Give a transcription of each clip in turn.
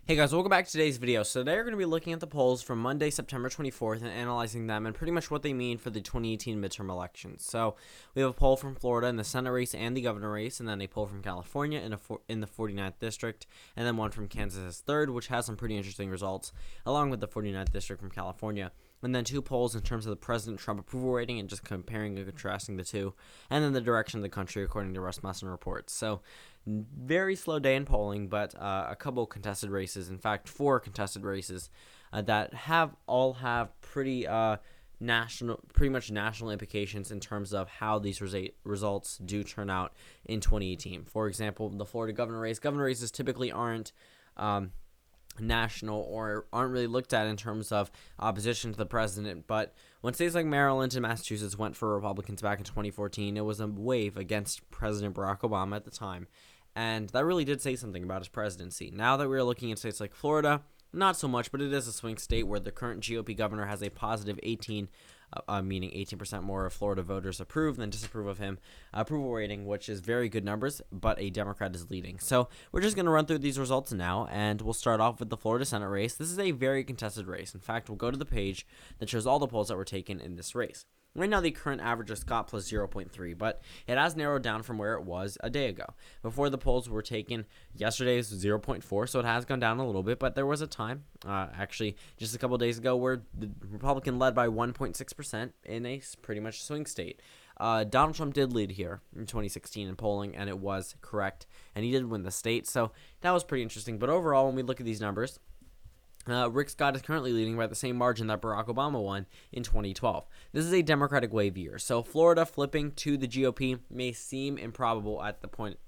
Hey guys, welcome back to today's video. So today we're going to be looking at the polls from Monday, September 24th and analyzing them and pretty much what they mean for the 2018 midterm elections. So we have a poll from Florida in the Senate race and the governor race, and then a poll from California in the 49th district, and then one from Kansas 3rd, which has some pretty interesting results, along with the 49th district from California. And then two polls in terms of the President Trump approval rating and just comparing and contrasting the two, and then the direction of the country according to Rasmussen reports. So very slow day in polling, but a couple contested races. In fact, four contested races that all have pretty much national implications in terms of how these results do turn out in 2018. For example, the Florida governor race. Governor races typically aren't national or aren't really looked at in terms of opposition to the president, but when states like Maryland and Massachusetts went for Republicans back in 2014, it was a wave against President Barack Obama at the time, and that really did say something about his presidency. Now that we're looking at states like Florida, not so much, but it is a swing state where the current GOP governor has a positive 18, meaning 18% more of Florida voters approve than disapprove of him, approval rating, which is very good numbers, but a Democrat is leading. So we're just going to run through these results now, and we'll start off with the Florida Senate race. This is a very contested race. In fact, we'll go to the page that shows all the polls that were taken in this race. Right now, the current average is Scott plus 0.3, but it has narrowed down from where it was a day ago. Before the polls were taken, yesterday's 0.4, so it has gone down a little bit, but there was a time, actually just a couple days ago, where the Republican led by 1.6% in a pretty much swing state. Donald Trump did lead here in 2016 in polling, and it was correct, and he did win the state, so that was pretty interesting. But overall, when we look at these numbers, Rick Scott is currently leading by the same margin that Barack Obama won in 2012. This is a Democratic wave year, so Florida flipping to the GOP may seem improbable at the point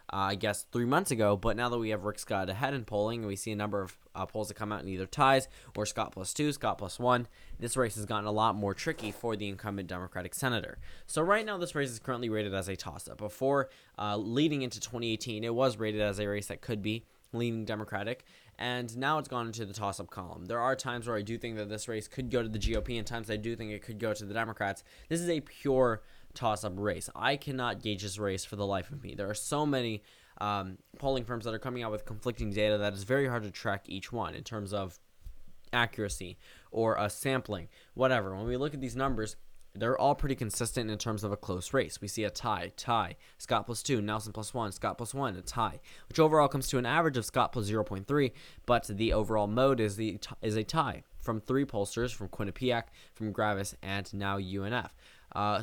I guess 3 months ago, but now that we have Rick Scott ahead in polling and we see a number of polls that come out in either ties or Scott plus 2, Scott plus 1, this race has gotten a lot more tricky for the incumbent Democratic senator. So right now this race is currently rated as a toss-up. Before leading into 2018, it was rated as a race that could be leaning Democratic, and now it's gone into the toss-up column. There are times where I do think that this race could go to the GOP, and times I do think it could go to the Democrats. This is a pure toss-up race. I cannot gauge this race for the life of me. There are so many polling firms that are coming out with conflicting data that it's very hard to track each one in terms of accuracy or sampling, whatever. When we look at these numbers, they're all pretty consistent in terms of a close race. We see a tie, Scott plus 2, Nelson plus 1, Scott plus 1, a tie, which overall comes to an average of Scott plus 0.3, but the overall mode is a tie from three pollsters, from Quinnipiac, from Gravis, and now UNF.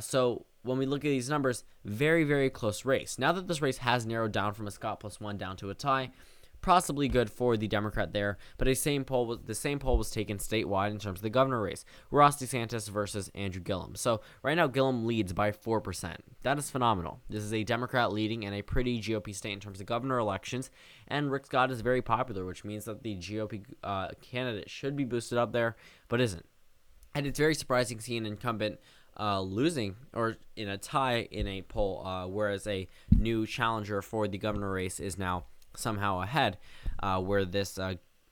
So when we look at these numbers, very, very close race. Now that this race has narrowed down from a Scott plus 1 down to a tie, possibly good for the Democrat there, but the same poll was taken statewide in terms of the governor race. Ross DeSantis versus Andrew Gillum. So right now Gillum leads by 4%. That is phenomenal. This is a Democrat leading in a pretty GOP state in terms of governor elections, and Rick Scott is very popular, which means that the GOP candidate should be boosted up there, but isn't. And it's very surprising to see an incumbent losing or in a tie in a poll, whereas a new challenger for the governor race is now somehow ahead, where this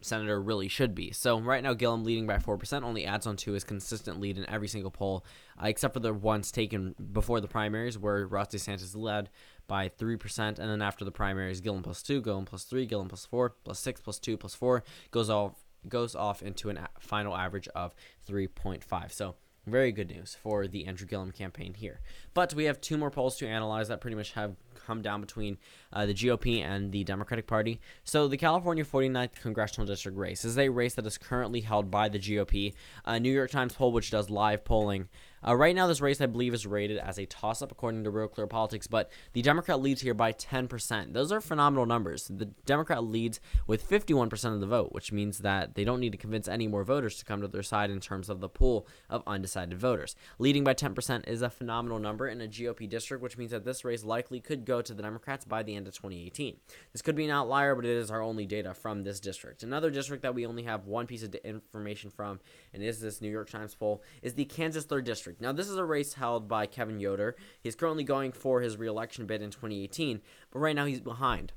senator really should be. So right now Gillum leading by 4% only adds on to his consistent lead in every single poll, except for the ones taken before the primaries where Ross DeSantis led by 3%, and then after the primaries Gillum plus 2, Gillum plus 3, Gillum plus 4, plus 6, plus 2, plus 4 goes off into a final average of 3.5. So very good news for the Andrew Gillum campaign here. But we have two more polls to analyze that pretty much have come down between the GOP and the Democratic Party. So the California 49th Congressional District race is a race that is currently held by the GOP. New York Times poll, which does live polling. Right now, this race, I believe, is rated as a toss-up according to Real Clear Politics, but the Democrat leads here by 10%. Those are phenomenal numbers. The Democrat leads with 51% of the vote, which means that they don't need to convince any more voters to come to their side in terms of the pool of undecided voters. Leading by 10% is a phenomenal number in a GOP district, which means that this race likely could go to the Democrats by the end of 2018. This could be an outlier, but it is our only data from this district. Another district that we only have one piece of information from, and is this New York Times poll, is the Kansas 3rd District. Now, this is a race held by Kevin Yoder. He's currently going for his re-election bid in 2018, but right now he's behind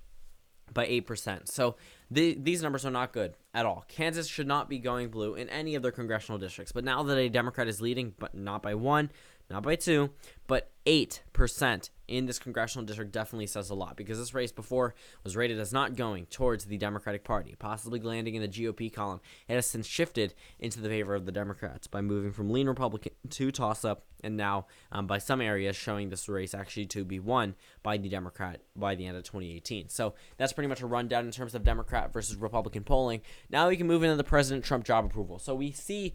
by 8%. So these numbers are not good at all. Kansas should not be going blue in any of their congressional districts, but now that a Democrat is leading, but not by 1, not by 2, but 8% in this congressional district definitely says a lot, because this race before was rated as not going towards the Democratic Party, possibly landing in the GOP column. It has since shifted into the favor of the Democrats by moving from lean Republican to toss-up, and now by some areas showing this race actually to be won by the Democrat by the end of 2018. So that's pretty much a rundown in terms of Democrat versus Republican polling. Now we can move into the President Trump job approval. So we see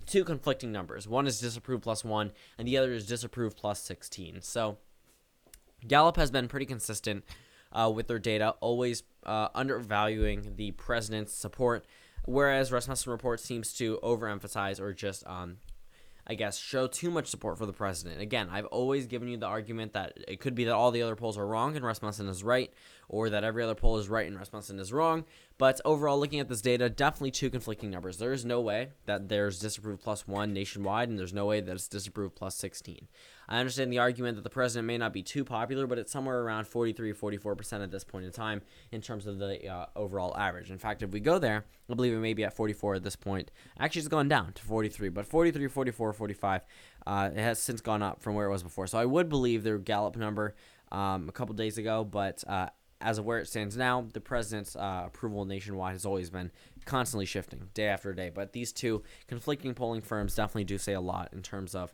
2 conflicting numbers. One is disapprove plus 1, and the other is disapprove plus 16. So Gallup has been pretty consistent with their data, always undervaluing the president's support, whereas Rasmussen report seems to overemphasize or just show too much support for the president. Again, I've always given you the argument that it could be that all the other polls are wrong and Rasmussen is right, or that every other poll is right and Rasmussen is wrong. But overall, looking at this data, definitely 2 conflicting numbers. There is no way that there's disapprove plus 1 nationwide, and there's no way that it's disapprove plus 16. I understand the argument that the president may not be too popular, but it's somewhere around 43-44% at this point in time in terms of the overall average. In fact, if we go there, I believe it may be at 44 at this point. Actually, it's gone down to 43, but 43, 44, 45, it has since gone up from where it was before. So I would believe their Gallup number a couple days ago, but as of where it stands now, the president's approval nationwide has always been constantly shifting day after day. But these 2 conflicting polling firms definitely do say a lot in terms of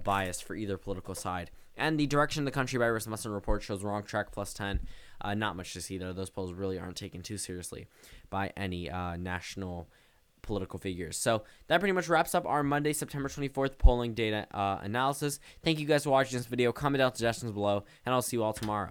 bias for either political side. And the direction of the country by Rasmussen report shows wrong track plus 10. Not much to see there. Those polls really aren't taken too seriously by any national political figures. So that pretty much wraps up our Monday, September 24th polling data analysis. Thank you guys for watching this video. Comment down suggestions below, and I'll see you all tomorrow.